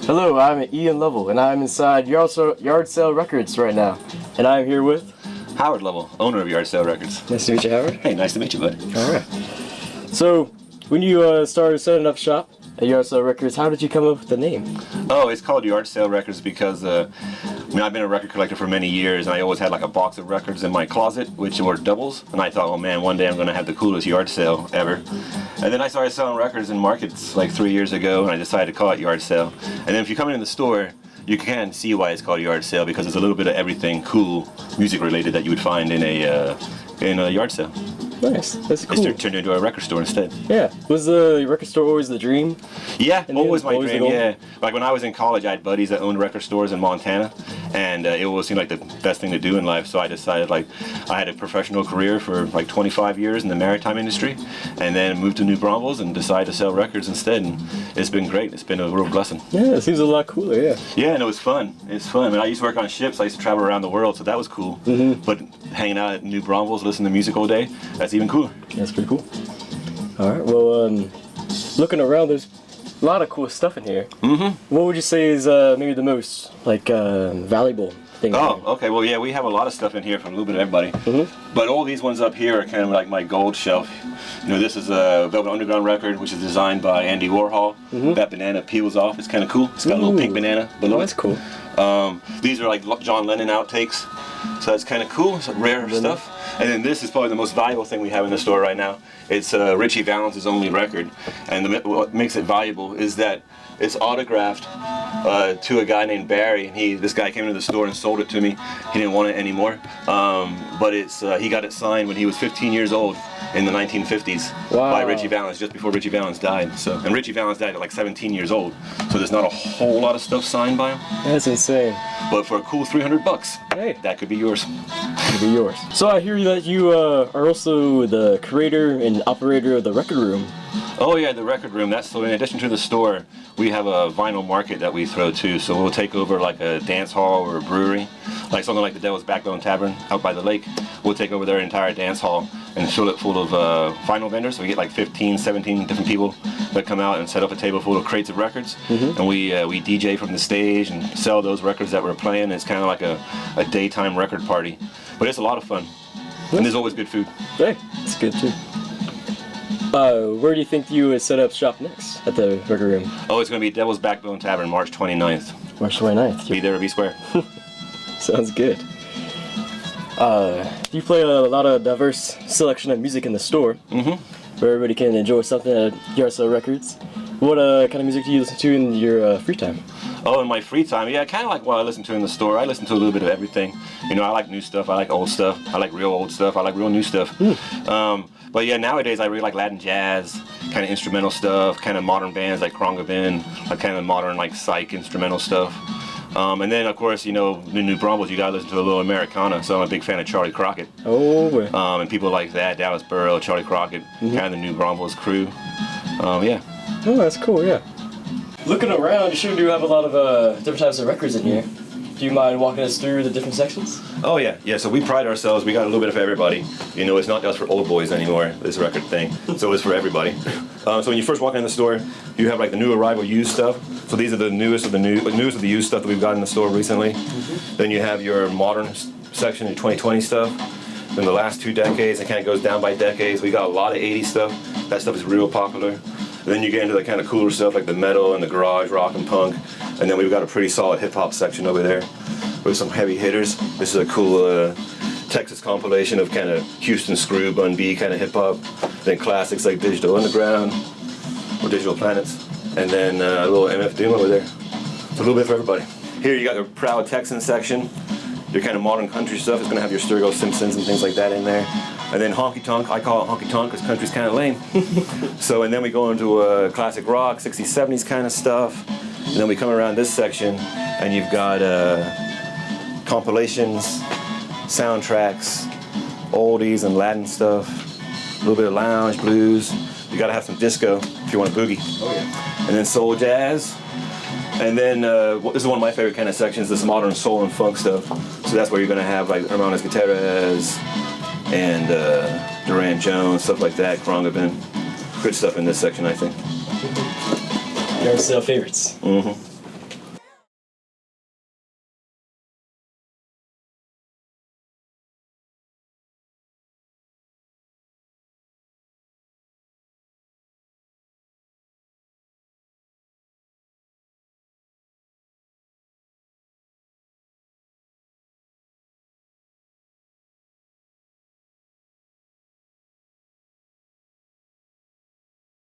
Hello, I'm Ian Lovell, and I'm inside Yard Sale Records right now. And I'm here with Howard Lovell, owner of Yard Sale Records. Nice to meet you, Howard. Hey, nice to meet you, buddy. All right. So, when you started setting up shop at Yard Sale Records, how did you come up with the name? Oh, it's called Yard Sale Records because I've been a record collector for many years, and I always had like a box of records in my closet, which were doubles. And I thought, oh man, one day I'm going to have the coolest yard sale ever. And then I started selling records in markets like 3 years ago, and I decided to call it Yard Sale. And then if you come in the store, you can see why it's called Yard Sale, because there's a little bit of everything cool, music related, that you would find in a yard sale. Nice, that's cool. It's turned into a record store instead. Yeah, was the record store always the dream? Yeah, always my dream, yeah. Like when I was in college, I had buddies that owned record stores in Montana, and it always seemed like the best thing to do in life, so I decided, like, I had a professional career for like 25 years in the maritime industry, and then moved to New Braunfels and decided to sell records instead, and it's been great. It's been a real blessing. Yeah, it seems a lot cooler, yeah. Yeah, and it was fun. It's fun. I mean, I used to work on ships. I used to travel around the world, so that was cool. Mm-hmm. But hanging out at New Braunfels, listening to music all day, that's even cooler. That's pretty cool. All right, well, looking around, there's a lot of cool stuff in here. Mm-hmm. What would you say is maybe the most, like, valuable thing? Oh, okay. Well, yeah, we have a lot of stuff in here from a little bit of everybody. Mm-hmm. But all these ones up here are kind of like my gold shelf. You know, this is a Velvet Underground record, which is designed by Andy Warhol. Mm-hmm. That banana peels off. It's kind of cool. It's got a little pink banana below. Oh, that's cool. These are like John Lennon outtakes. So that's kind of cool. It's rare stuff. And then this is probably the most valuable thing we have in the store right now. It's Richie Valens' only record. And what makes it valuable is that it's autographed to a guy named Barry. And this guy came into the store and sold it to me. He didn't want it anymore. But he got it signed when he was 15 years old in the 1950s. Wow. By Richie Valens, just before Richie Valens died. And Richie Valens died at like 17 years old. So there's not a whole lot of stuff signed by him. That's insane. But for a cool $300, hey, that could be yours. Could be yours. So I hear that you are also the creator and operator of the Record Room. Oh yeah, the Record Room. So in addition to the store, we have a vinyl market that we throw too. So we'll take over like a dance hall or a brewery, like something like the Devil's Backbone Tavern out by the lake. We'll take over their entire dance hall and fill it full of vinyl vendors. So we get like 15, 17 different people that come out and set up a table full of crates of records. Mm-hmm. And we DJ from the stage and sell those records that we're playing. It's kind of like a daytime record party, but it's a lot of fun. And there's always good food. Hey, it's good too. Where do you think you would set up shop next at the Record Room? Oh, it's going to be Devil's Backbone Tavern, March 29th. March 29th. Be there or be square. Sounds good. You play a lot of diverse selection of music in the store, where everybody can enjoy something at Yard Sale Records. What kind of music do you listen to in your free time? Oh, in my free time, yeah, kind of like what I listen to in the store. I listen to a little bit of everything. You know, I like new stuff, I like old stuff, I like real old stuff, I like real new stuff. But yeah, nowadays I really like Latin jazz, kind of instrumental stuff, kind of modern bands like Krongavin, like kind of modern like psych instrumental stuff. And then of course, you know, the New Braunfels, you gotta listen to a little Americana, so I'm a big fan of Charlie Crockett. Oh, and people like that, Dallas Burrow, Charlie Crockett, kind of the New Braunfels crew. Yeah. Oh, that's cool, yeah. Looking around, you sure do have a lot of different types of records in here. Do you mind walking us through the different sections? Oh yeah, so we pride ourselves, we got a little bit of everybody. You know, it's not just for old boys anymore, this record thing, so it's for everybody. So when you first walk in the store, you have like the new arrival used stuff. So these are the newest of the the used stuff that we've got in the store recently. Then you have your modern section, your 2020 stuff. Then the last 2 decades, it kind of goes down by decades. We got a lot of 80s stuff. That stuff is real popular. And then you get into the kind of cooler stuff like the metal and the garage rock and punk. And then we've got a pretty solid hip-hop section over there with some heavy hitters. This is a cool Texas compilation of kind of Houston Screw, Bun B kind of hip-hop. Then classics like Digital Underground or Digital Planets. And then a little MF Doom over there. It's a little bit for everybody. Here you got your Proud Texan section. Your kind of modern country stuff is going to have your Sturgill Simpsons and things like that in there. And then honky tonk, I call it honky tonk because country's kind of lame. So, and then we go into classic rock, 60s, 70s kind of stuff. And then we come around this section and you've got compilations, soundtracks, oldies and Latin stuff, a little bit of lounge, blues. You gotta have some disco if you want a boogie. Oh yeah. And then soul jazz. And then this is one of my favorite kind of sections, this modern soul and funk stuff. So that's where you're gonna have like Hermanos Gutierrez and Duran Jones, stuff like that, Krongavin. Good stuff in this section, I think. Yard Sale favorites. Mm-hmm.